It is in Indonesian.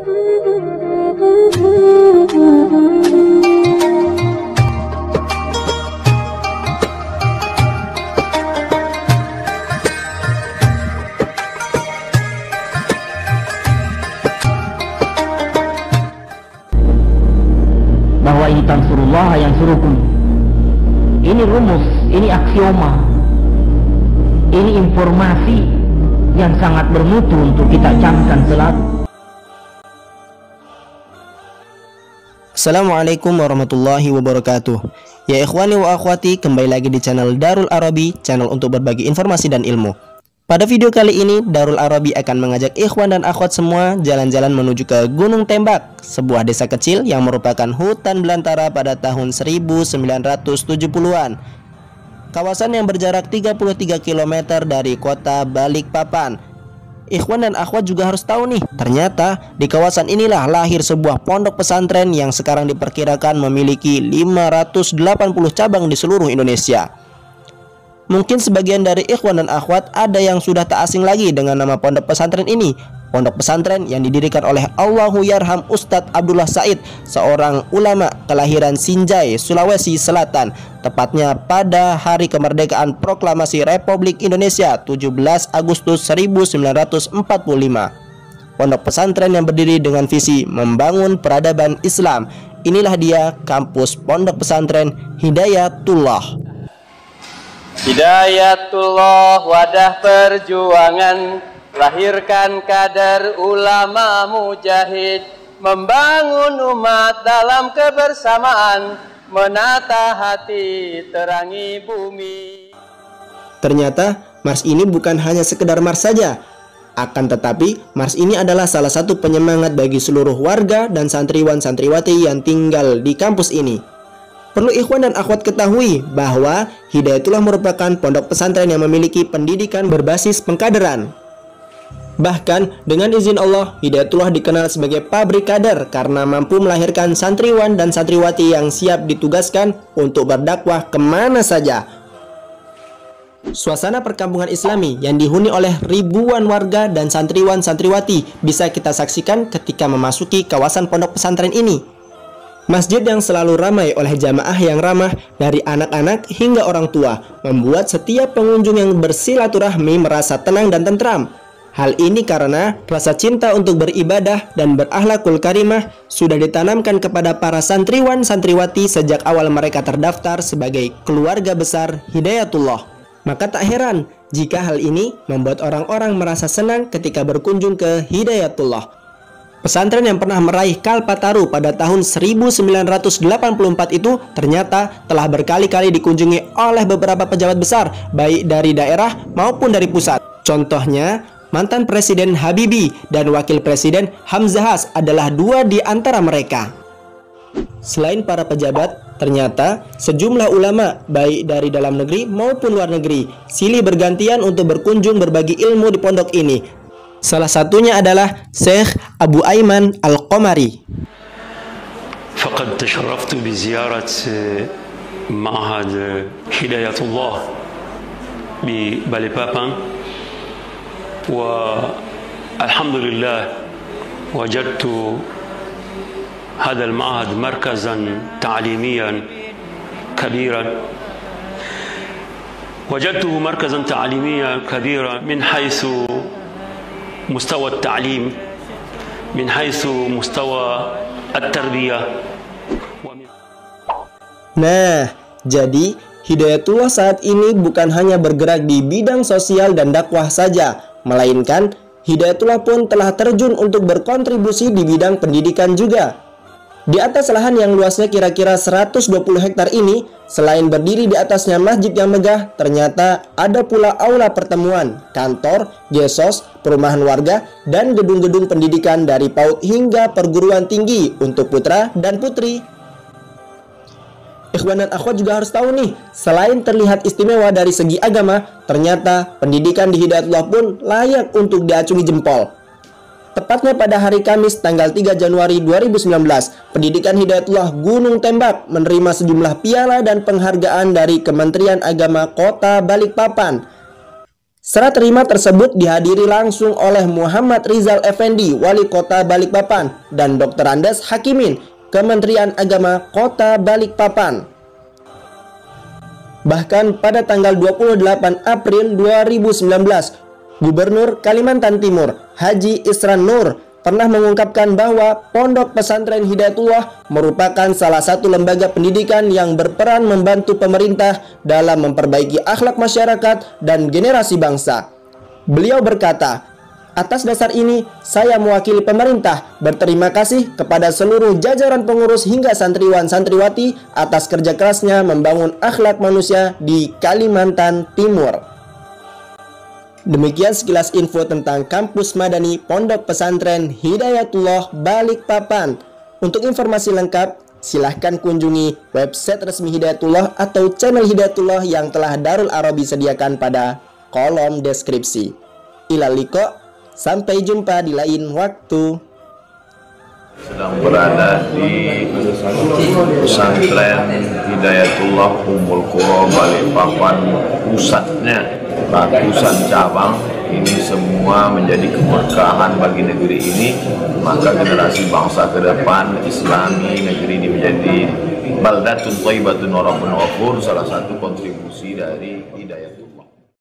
Bahwa ini tansurullah yang suruhkum. Ini rumus, ini aksioma, ini informasi yang sangat bermutu untuk kita camkan selalu. Assalamualaikum warahmatullahi wabarakatuh. Ya ikhwani wa akhwati, kembali lagi di channel Darul Arabi, channel untuk berbagi informasi dan ilmu. Pada video kali ini, Darul Arabi akan mengajak ikhwan dan akhwat semua jalan-jalan menuju ke Gunung Tembak, sebuah desa kecil yang merupakan hutan belantara pada tahun 1970-an. Kawasan yang berjarak 33 km dari kota Balikpapan. Ikhwan dan akhwat juga harus tahu nih, ternyata di kawasan inilah lahir sebuah pondok pesantren yang sekarang diperkirakan memiliki 580 cabang di seluruh Indonesia. Mungkin sebagian dari ikhwan dan akhwat ada yang sudah tak asing lagi dengan nama pondok pesantren ini. Pondok pesantren yang didirikan oleh Allahyarham Ustadz Abdullah Said, seorang ulama kelahiran Sinjai, Sulawesi Selatan, tepatnya pada hari kemerdekaan Proklamasi Republik Indonesia 17 Agustus 1945. Pondok pesantren yang berdiri dengan visi membangun peradaban Islam. Inilah dia kampus Pondok Pesantren Hidayatullah. Hidayatullah, wadah perjuangan, lahirkan kader ulama mujahid, membangun umat dalam kebersamaan, menata hati, terangi bumi. Ternyata Mars ini bukan hanya sekedar Mars saja. Akan tetapi Mars ini adalah salah satu penyemangat bagi seluruh warga dan santriwan-santriwati yang tinggal di kampus ini. Perlu ikhwan dan akhwat ketahui bahwa Hidayatullah merupakan pondok pesantren yang memiliki pendidikan berbasis pengkaderan. Bahkan dengan izin Allah, Hidayatullah dikenal sebagai pabrik kader karena mampu melahirkan santriwan dan santriwati yang siap ditugaskan untuk berdakwah kemana saja. Suasana perkampungan Islami yang dihuni oleh ribuan warga dan santriwan-santriwati bisa kita saksikan ketika memasuki kawasan pondok pesantren ini. Masjid yang selalu ramai oleh jamaah yang ramah dari anak-anak hingga orang tua membuat setiap pengunjung yang bersilaturahmi merasa tenang dan tentram. Hal ini karena rasa cinta untuk beribadah dan berakhlakul karimah sudah ditanamkan kepada para santriwan-santriwati sejak awal mereka terdaftar sebagai keluarga besar Hidayatullah. Maka tak heran jika hal ini membuat orang-orang merasa senang ketika berkunjung ke Hidayatullah. Pesantren yang pernah meraih Kalpataru pada tahun 1984 itu ternyata telah berkali-kali dikunjungi oleh beberapa pejabat besar, baik dari daerah maupun dari pusat. Contohnya, mantan Presiden Habibie dan Wakil Presiden Hamzahas adalah dua di antara mereka. Selain para pejabat, ternyata sejumlah ulama baik dari dalam negeri maupun luar negeri silih bergantian untuk berkunjung berbagi ilmu di pondok ini. Salah satunya adalah Syekh Abu Aiman Al-Qomari. فقد تشرفت بزيارة معهد هداية الله بباليبابان، والحمد لله وجدت هذا المعهد مركزا تعليميا كبيرا، وجدته مركزا تعليميا كبيرا من حيث مستوى التعليم، من حيث مستوى التربية. Nah, jadi Hidayatullah saat ini bukan hanya bergerak di bidang sosial dan dakwah saja, melainkan Hidayatullah pun telah terjun untuk berkontribusi di bidang pendidikan juga. Di atas lahan yang luasnya kira-kira 120 hektar ini, selain berdiri di atasnya masjid yang megah, ternyata ada pula aula pertemuan, kantor, gesos, perumahan warga, dan gedung-gedung pendidikan dari PAUD hingga perguruan tinggi untuk putra dan putri. Ikhwan dan akhwat juga harus tahu nih, selain terlihat istimewa dari segi agama, ternyata pendidikan di Hidayatullah pun layak untuk diacungi jempol. Tepatnya pada hari Kamis tanggal 3 Januari 2019, Pendidikan Hidayatullah Gunung Tembak menerima sejumlah piala dan penghargaan dari Kementerian Agama Kota Balikpapan. Serah terima tersebut dihadiri langsung oleh Muhammad Rizal Effendi, Wali Kota Balikpapan, dan Dr. Andes Hakimin, Kementerian Agama Kota Balikpapan. Bahkan pada tanggal 28 April 2019, Gubernur Kalimantan Timur, Haji Isran Nur, pernah mengungkapkan bahwa Pondok Pesantren Hidayatullah merupakan salah satu lembaga pendidikan yang berperan membantu pemerintah dalam memperbaiki akhlak masyarakat dan generasi bangsa. Beliau berkata, "Atas dasar ini, saya mewakili pemerintah berterima kasih kepada seluruh jajaran pengurus hingga santriwan-santriwati atas kerja kerasnya membangun akhlak manusia di Kalimantan Timur." Demikian sekilas info tentang Kampus Madani Pondok Pesantren Hidayatullah Balikpapan. Untuk informasi lengkap, silahkan kunjungi website resmi Hidayatullah atau channel Hidayatullah yang telah Darul Arabi sediakan pada kolom deskripsi. Ilal liqa, sampai jumpa di lain waktu. Sedang berada di Pesantren Hidayatullah Ummul Qura Balikpapan, pusatnya ratusan cabang. Ini semua menjadi keberkahan bagi negeri ini, maka generasi bangsa ke depan Islami, negeri ini menjadi baldatun thayyibatun wa rabbun ghafur, salah satu kontribusi dari Hidayatullah.